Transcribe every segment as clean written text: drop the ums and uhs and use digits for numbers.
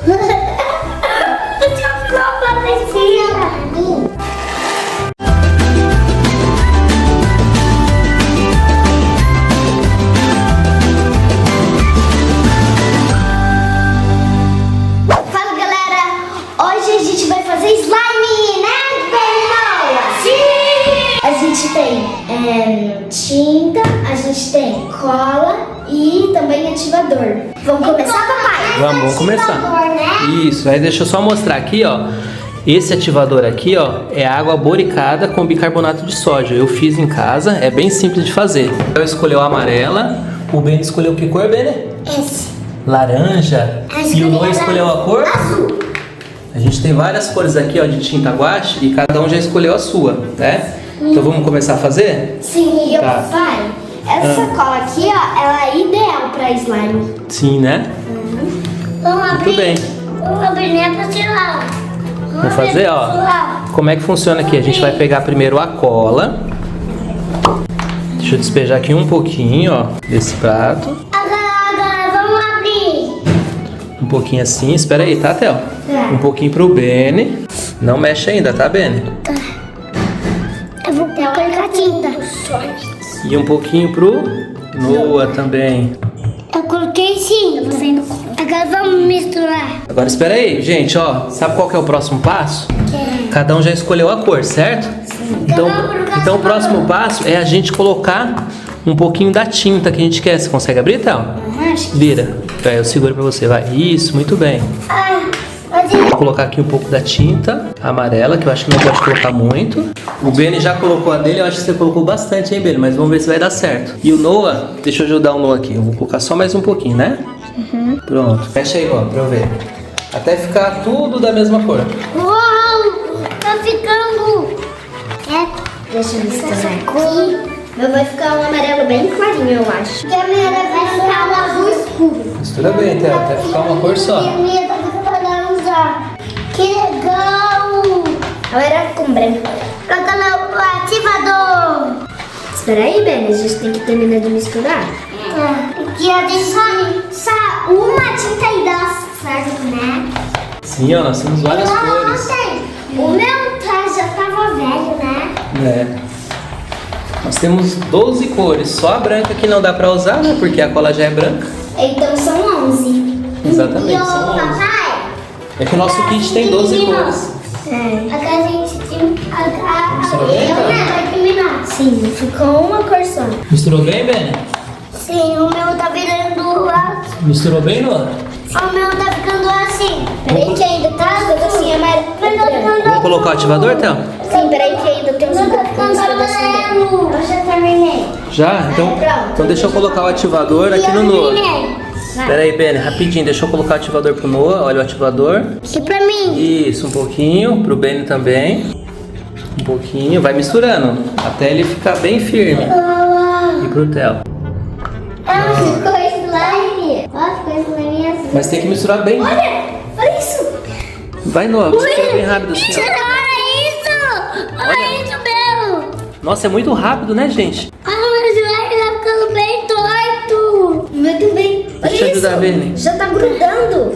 Fala galera, hoje a gente vai fazer slime, né, Benoa? Sim! A gente tem tinta, a gente tem cola e também ativador. Vamos começar, papai? Vamos começar. Né? Isso, aí deixa eu só mostrar aqui, ó. Esse ativador aqui, ó, é água boricada com bicarbonato de sódio. Eu fiz em casa, é bem simples de fazer. Eu escolhi a amarela, o Ben escolheu que cor, Ben? Esse. Laranja. E o Noah escolheu a cor? Azul. A gente tem várias cores aqui, ó, de tinta guache e cada um já escolheu a sua, né? Então vamos começar a fazer? Sim, e Tá. papai, essa cola aqui, ó, ela é ideal pra slime. Sim, né? Vamos Muito bem. Vamos abrir minha pastilha. Vamos fazer, ó. Como é que funciona aqui? A gente vai pegar primeiro a cola. Deixa eu despejar aqui um pouquinho, ó, desse prato. Agora vamos abrir. Um pouquinho assim, espera aí, tá, Theo? Tá. Um pouquinho pro Beni. Não mexe ainda, tá, Beni? Eu vou colocar a tinta. E um pouquinho pro Noah também. Eu coloquei sim. Agora vamos misturar. Agora espera aí, gente, ó. Sabe qual que é o próximo passo? Cada um já escolheu a cor, certo? Então o próximo passo é a gente colocar um pouquinho da tinta que a gente quer. Você consegue abrir, Theo? Vira. Eu seguro pra você, vai. Isso, muito bem. Vou colocar aqui um pouco da tinta amarela, que eu acho que não pode colocar muito. O Beni já colocou a dele, eu acho que você colocou bastante, hein, Beni? Mas vamos ver se vai dar certo. E o Noah, deixa eu ajudar o Noah aqui. Eu vou colocar só mais um pouquinho, né? Pronto. Fecha aí, Noah, pra eu ver. Até ficar tudo da mesma cor. Uau! Tá ficando. Deixa eu misturar aqui. Meu vai ficar um amarelo bem clarinho, eu acho. E a minha vai ficar um azul escuro. Mistura bem, Theo, até ficar uma cor só. E a minha vai ficar laranja. Que legal! Agora com branco. Coloca o ativador. Espera aí, Ben, a gente tem que terminar de misturar. Aqui a gente só uma tinta aí dá certo, né? Sim, ó, nós temos várias cores. O meu já tava velho, né? É. Nós temos 12 cores, só a branca que não dá pra usar, né? Porque a cola já é branca. Então são 11. Exatamente, E o são 11. papai? É que o nosso kit tem 12 cores. Aqui a gente tem. Misturou bem, cara? Vai terminar. Sim, ficou uma cor só. Misturou bem, Beni? Sim, o meu tá virando assim. Misturou bem, Noah? O meu tá ficando assim. Peraí que ainda tá uns pedacinhos amarelos. Vamos colocar o ativador, Theo? Sim, peraí que ainda tem uns pedacinhos dele. Eu já terminei. Já? Então deixa eu colocar o ativador aqui no Noah. Pera aí, Beni, rapidinho, deixa eu colocar o ativador pro Noah. Olha o ativador. Aqui pra mim. Isso, um pouquinho. Pro Beni também. Um pouquinho. Vai misturando até ele ficar bem firme. E pro Theo. Ficou slime. Ó, ficou slime azul. Mas tem que misturar bem. Olha isso. Vai, Noah, mistura bem rápido assim, ó. Olha isso. Olha isso, Belo. Nossa, é muito rápido, né, gente? Ah, o slime tá ficando bem torto. Muito bem. Deixa eu te ajudar, Beni. Já tá grudando.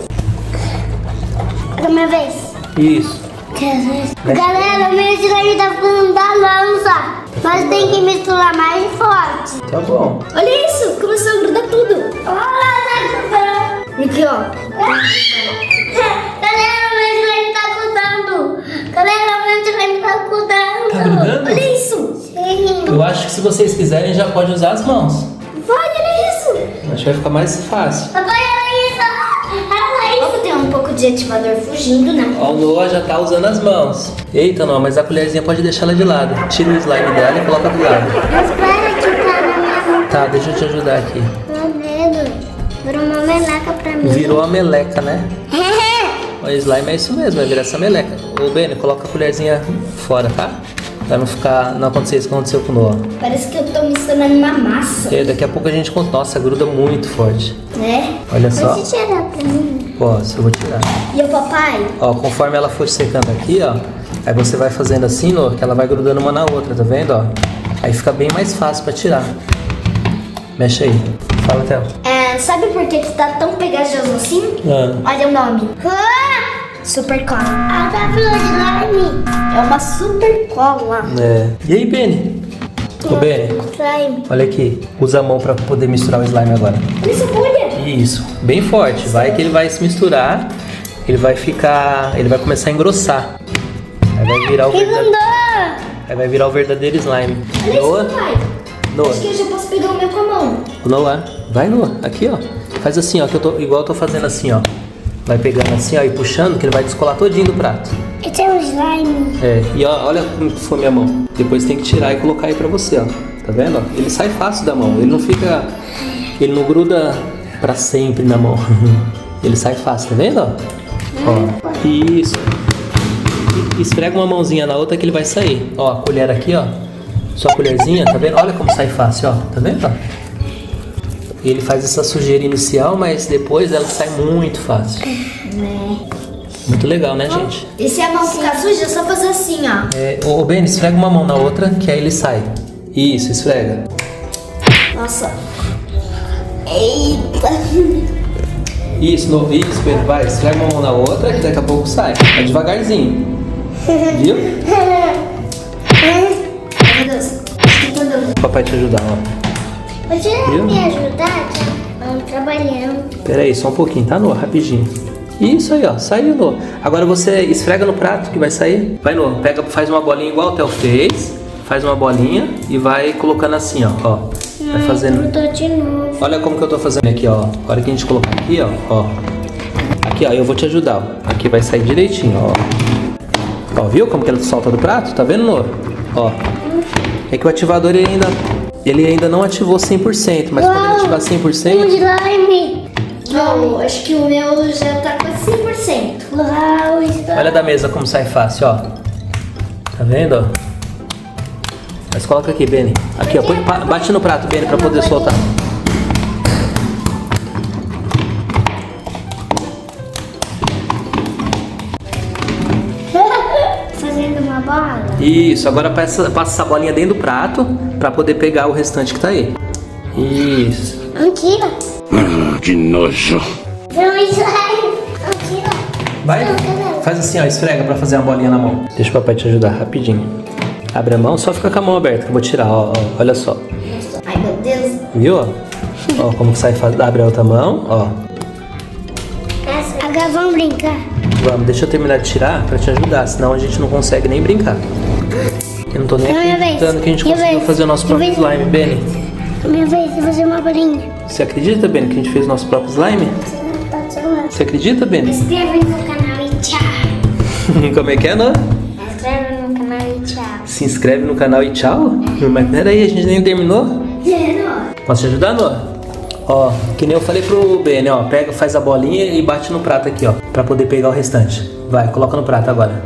É a minha vez. Isso. Galera, o meu slime tá ficando da lança. Mas tem que misturar mais forte. Tá bom. Olha isso, começou a grudar tudo. Olha, tá grudando. Aqui, ó. Galera, o meu slime tá grudando. Galera, o meu slime tá grudando. Tá grudando? Olha isso. Sim. Eu acho que se vocês quiserem já pode usar as mãos. Vai, olha isso. Acho que vai ficar mais fácil. Papai, olha isso. Olha isso. Vamos ter um pouco de ativador fugindo, né? Ó, o Noah já tá usando as mãos. Eita, Noah, mas a colherzinha pode deixar ela de lado. Tira o slime dela e coloca do lado. Mas espera que tá na minha mão. Tá, deixa eu te ajudar aqui. Meu dedo. Virou uma meleca pra mim. Virou a meleca, né? O slime é isso mesmo, vai virar essa meleca. Ô, Beni, coloca a colherzinha fora, tá? Pra não acontecer isso que aconteceu com o Noah. Parece que eu tô misturando uma massa. E daqui a pouco a gente conta. Nossa, gruda muito forte. É? Olha só. Pode tirar pra mim. Posso, eu vou tirar. E o papai? Ó, conforme ela for secando aqui, ó, aí você vai fazendo assim, Noah, que ela vai grudando uma na outra, tá vendo, ó? Aí fica bem mais fácil pra tirar. Mexe aí. Fala, Theo. Sabe por que tá tão pegajoso assim? Ah. Olha o nome. Super cola. Tá falando de slime. É uma super cola. É. E aí, Benny? Ô, Benny, Slime. olha aqui. Usa a mão pra poder misturar o slime agora. Olha essa bolha. Isso. Bem forte. Vai que ele vai se misturar. Ele vai começar a engrossar. Aí vai virar o verdadeiro. Aí vai virar o verdadeiro slime. Olha Noah. isso, pai. Noah. Acho que eu já posso pegar o meu com a mão. Noah. Vai, Noah. Aqui, ó. Faz assim, ó. Igual eu tô fazendo assim, ó. Vai pegando assim, ó, e puxando, que ele vai descolar todinho do prato. Esse é o slime. É, e ó, olha como foi minha mão. Depois tem que tirar e colocar aí pra você, ó. Tá vendo? Ó? Ele sai fácil da mão. Ele não gruda pra sempre na mão. Ele sai fácil, tá vendo? Ó, isso. E esfrega uma mãozinha na outra que ele vai sair. Ó, a colher aqui, ó. Sua colherzinha, tá vendo? Olha como sai fácil, ó. Tá vendo? Ó? Ele faz essa sujeira inicial, mas depois ela sai muito fácil. Muito legal, né, gente? E se a mão ficar suja, é só fazer assim, ó. Ô, Ben, esfrega uma mão na outra, que aí ele sai. Isso, esfrega. Nossa. Eita. Isso, Pedro, vai, esfrega uma mão na outra, que daqui a pouco sai. Vai devagarzinho. Viu? Meu Deus. Papai te ajudar, ó. Você vai me ajudar? Vamos trabalhando. Pera aí, só um pouquinho, tá, Noah? Rapidinho. Isso aí, ó, saiu, Noah. Agora você esfrega no prato que vai sair. Vai, Noah, faz uma bolinha igual o Theo fez. Faz uma bolinha e vai colocando assim, ó. Vai fazendo. Eu tô de novo. Olha como que eu tô fazendo aqui, ó. A hora que a gente colocar aqui, ó. Aqui, ó, eu vou te ajudar, ó. Aqui vai sair direitinho, ó. Ó, viu como que ele solta do prato? Tá vendo, Noah? Ó. É que o ativador ele ainda não ativou 100%, mas quando ele ativar 100%... slime. Não, acho que o meu já tá quase 100%. Uau, está... Olha da mesa como sai fácil, ó. Tá vendo, ó? Mas coloca aqui, Benny. Aqui, ó. Bate no prato, Benny, pra poder soltar. Fazendo uma bola. Isso, agora passa essa bolinha dentro do prato pra poder pegar o restante que tá aí. Isso. Mentira. Que nojo. Virou slime. Mentira. Vai, faz assim, ó, esfrega pra fazer uma bolinha na mão. Deixa o papai te ajudar, rapidinho. Abre a mão, só fica com a mão aberta que eu vou tirar, ó, olha só. Ai, meu Deus. Viu, ó? Ó, como que sai, abre a outra mão, ó. Agora vamos brincar. Vamos, deixa eu terminar de tirar pra te ajudar, senão a gente não consegue nem brincar. Eu não tô nem acreditando que a gente conseguiu fazer o nosso próprio slime, Benny. Minha vez de fazer uma bolinha. Você acredita, Benny, que a gente fez o nosso próprio slime? Você acredita, Benny? Inscreva no canal e tchau. Como é que é, não? Inscreva no canal e tchau. Se inscreve no canal e tchau? Mas peraí, a gente nem terminou? Posso te ajudar, Noah? Ó, que nem eu falei pro Benny, ó, faz a bolinha e bate no prato aqui, ó, pra poder pegar o restante. Vai, coloca no prato agora.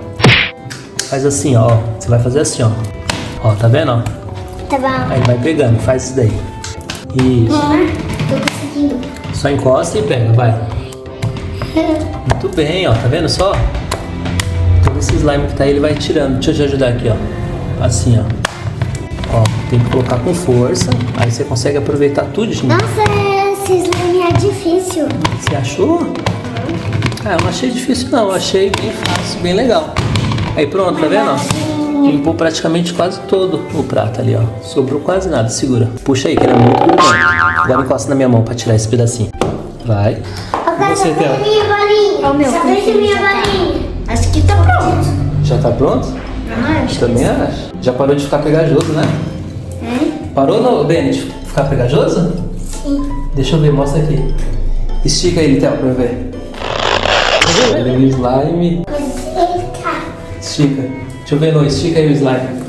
Faz assim, ó, você vai fazer assim, ó. Ó, tá vendo, ó? Tá bom. Aí vai pegando, faz isso daí. Isso. Tô conseguindo. Só encosta e pega, vai. Muito bem, ó, tá vendo só? Todo esse slime que tá aí, ele vai tirando. Deixa eu te ajudar aqui, ó. Assim, ó. Ó, tem que colocar com força, aí você consegue aproveitar tudinho. Nossa, esse slime é difícil. Você achou? Ah, eu não achei difícil não, eu achei bem fácil, bem legal. Aí pronto, tá vendo? Ó? Limpou praticamente quase todo o prato ali, ó. Sobrou quase nada, segura. Puxa aí, que ele é muito grande. Agora encosta na minha mão pra tirar esse pedacinho. Vai. Você quer? Minha bolinha. O meu. Só fez minha bolinha. Acho que tá pronto. Já tá pronto? Acho. Também acho. Já parou de ficar pegajoso, né? Parou, não, Benny, de ficar pegajoso? Sim. Deixa eu ver, mostra aqui. Estica ele, Theo, pra eu ver. Olha o slime. Estica. Deixa eu ver, Noah, estica aí o slime.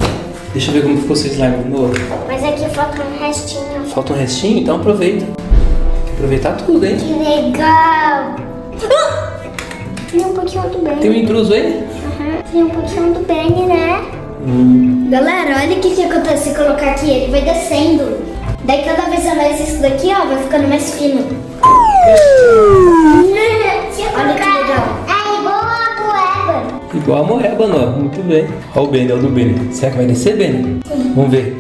Deixa eu ver como ficou seu slime, Noah. Mas aqui falta um restinho. Falta um restinho? Então aproveita. Tem que aproveitar tudo, hein? Que legal. Tem um pouquinho do bem. Tem um intruso aí? Tem um pouquinho do bem, né? Galera, olha o que acontece se colocar aqui. Ele vai descendo. Daí cada vez a mais isso daqui, ó, vai ficando mais fino. Olha que legal. É igual a moeba. Igual a moeba, Noah. Muito bem. Olha o Benny, olha o do Benny. Será que vai descer, Benny? Vamos ver.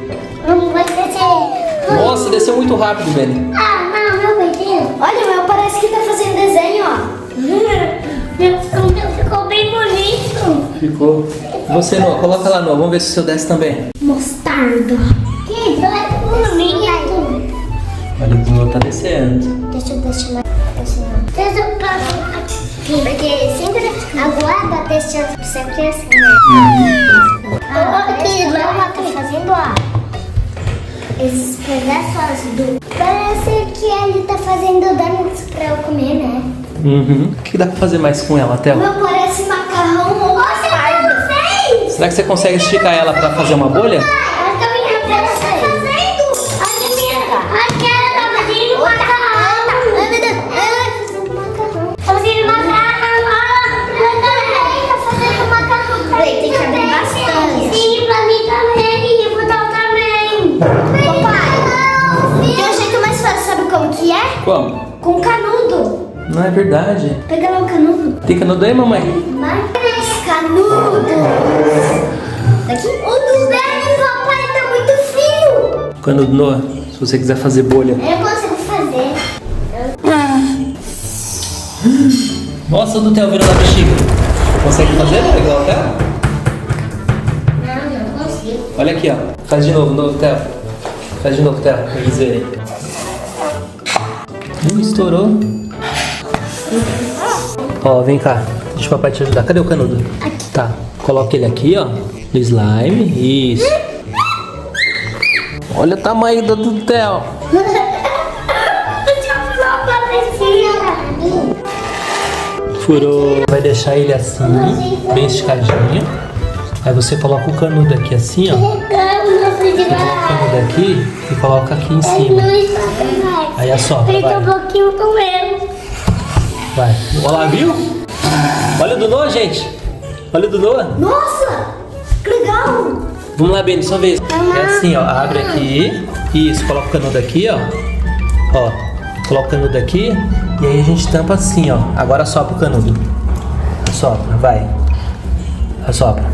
Não vai descer. Nossa, desceu muito rápido, Benny. Ah, não. Olha, o meu parece que tá fazendo desenho, ó. O meu ficou bem bonito. Ficou. Você, Noah, coloca lá, Noah. Vamos ver se o seu desce também. Mostarda. Que bonito. Olha, o Noah tá descendo. Deixa eu lá. Deixa eu passar aqui. Porque sempre a guarda deixa sempre assim, né? Aqui, lá tá fazendo, ó. Esses pedaços do... Parece que ele tá fazendo donuts pra eu comer, né? Uhum. O que dá pra fazer mais com ela, Theo? Meu parece macarrão ou mostarda. Será que você consegue esticar ela pra fazer uma bolha? Tem que abrir bastante. Sim, pra mim também. E pro Tal também. Papai, tem um jeito mais fácil, sabe como que é? Como? Com canudo. Não é verdade. Pega lá o canudo. Tem canudo aí, mamãe? Canudo. Daqui. O do dele, papai, tá muito fino. Canudo, Noah, se você quiser fazer bolha. Eu consigo fazer. Nossa, o do Theo virou na bexiga. Consegue fazer? É igual o Theo? Não consigo. Olha aqui, ó. Faz de novo, Theo. Faz de novo, Theo, pra eles verem. Estourou. Ó, vem cá. Deixa o papai te ajudar. Cadê o canudo? Aqui. Tá. Coloca ele aqui, ó. No slime. Isso. Olha o tamanho do Theo. Furou. Vai deixar ele assim, bem esticadinho. Aí você coloca o canudo aqui assim, ó. Você coloca o canudo aqui e coloca aqui em cima. Aí assopra, vai. Um pouquinho com ele. Vai. Olha lá, viu? Olha o do Noah, gente. Olha o do Noah. Nossa, que legal. Vamos lá, Beni, só vez. É assim, ó. Abre aqui. Isso, coloca o canudo aqui, ó. Ó. Coloca o canudo aqui. E aí a gente tampa assim, ó. Agora assopra o canudo. Assopra, vai. Assopra.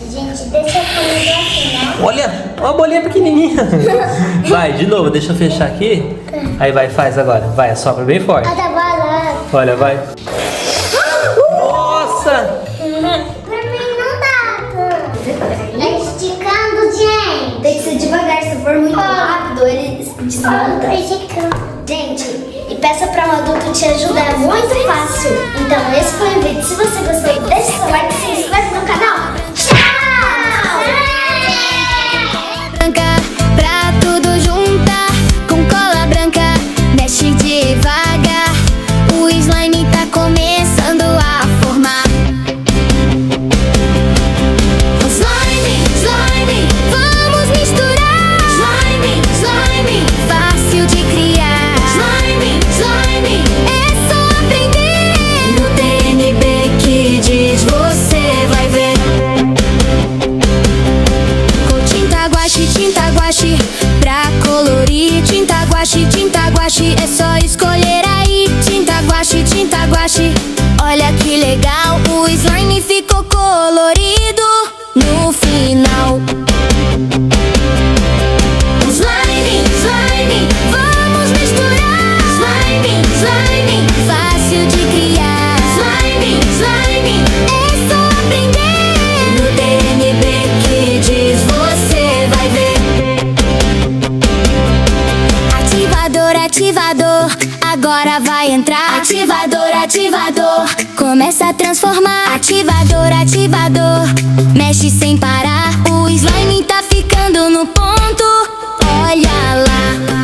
Gente, deixa eu comer assim, né? Olha, uma bolinha pequenininha. Vai, de novo, deixa eu fechar aqui. Aí vai, faz agora. Vai, assopra bem forte. Tá balando. Olha, vai. Nossa! Pra mim não dá. É esticando, gente. Tem que ser devagar, se for muito rápido, ele desmonta. Gente, e peça pra um adulto te ajudar, é muito fácil. Então esse foi o vídeo. Se você gostou, deixa seu like, se inscreve no canal. Tchau! Branca, pra tudo juntar com cola branca, mexe devagar. O slime tá começando a formar. Slime, slime, vamos misturar. Slime, slime, fácil de criar. Slime, slime, é só aprender. No TNB Kids você vai ver. Com tinta guache pra colorir. Tinta guache, é só escolher aí. Tinta guache, olha que legal. O slime ficou colorido no final. Slime, slime, vamos misturar. Slime, slime, fácil de criar. Slime, slime, é só aprender. No TNB Kids você vai ver. Ativador, agora vai entrar. Ativador, começa a transformar. Ativador, mexe sem parar. O slime tá ficando no ponto. Olha lá.